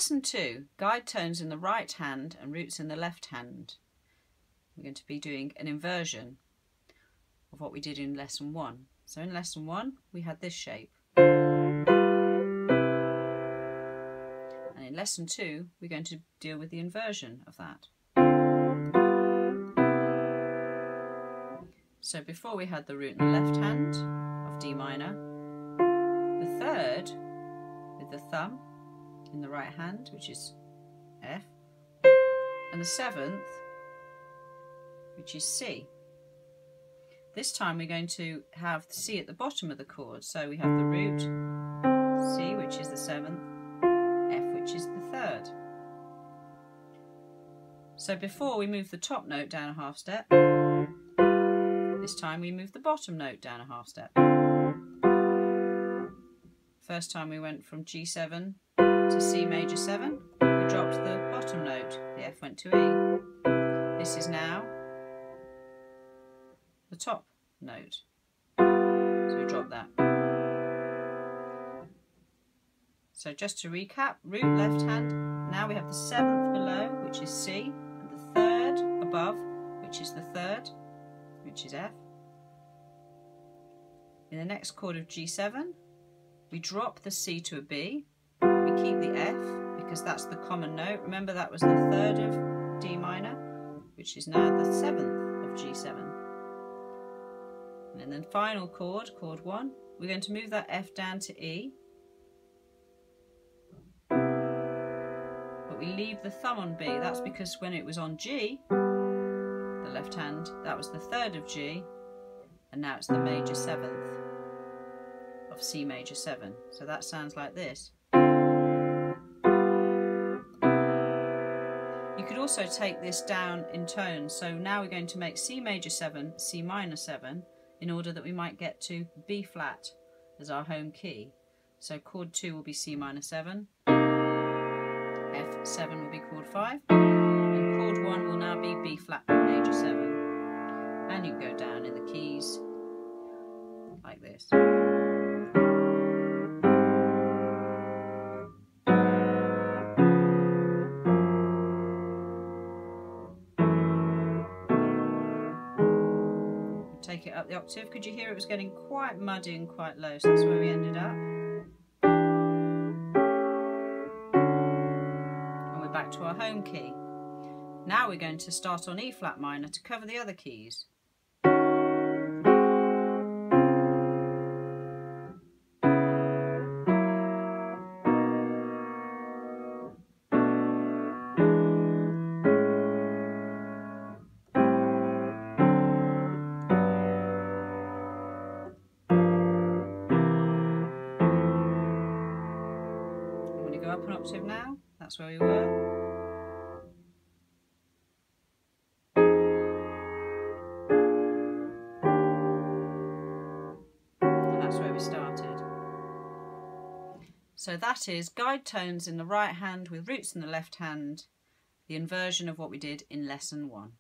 lesson 2, guide tones in the right hand and roots in the left hand, we're going to be doing an inversion of what we did in lesson 1. So in lesson 1 we had this shape, and in lesson 2 we're going to deal with the inversion of that. So before we had the root in the left hand of D minor, the third with the thumb in the right hand, which is F, and the 7th, which is C. This time we're going to have the C at the bottom of the chord, so we have the root, C, which is the 7th, F, which is the 3rd. So before we move the top note down a half step, this time we move the bottom note down a half step. First time we went from G7 to C major 7, we dropped the bottom note, the F went to E. This is now the top note, so we drop that. So just to recap, root left hand, now we have the 7th below, which is C, and the 3rd above, which is the 3rd, which is F. In the next chord of G7, we drop the C to a B, we keep the F because that's the common note. Remember that was the 3rd of D minor, which is now the 7th of G7. And then final chord, chord 1, we're going to move that F down to E, but we leave the thumb on B. That's because when it was on G, the left hand, that was the 3rd of G, and now it's the major 7th of C major 7. So that sounds like this. You could also take this down in tones. So now we're going to make C major 7, C minor 7, in order that we might get to B flat as our home key. So chord 2 will be C minor 7, F7 will be chord 5, and chord 1 will now be B flat major 7. And you can go down in the keys like this. Take it up the octave. Could you hear it was getting quite muddy and quite low, so that's where we ended up. And we're back to our home key. Now we're going to start on E flat minor to cover the other keys. Up an octave now, that's where we were. And that's where we started. So that is guide tones in the right hand with roots in the left hand, the inversion of what we did in lesson 1.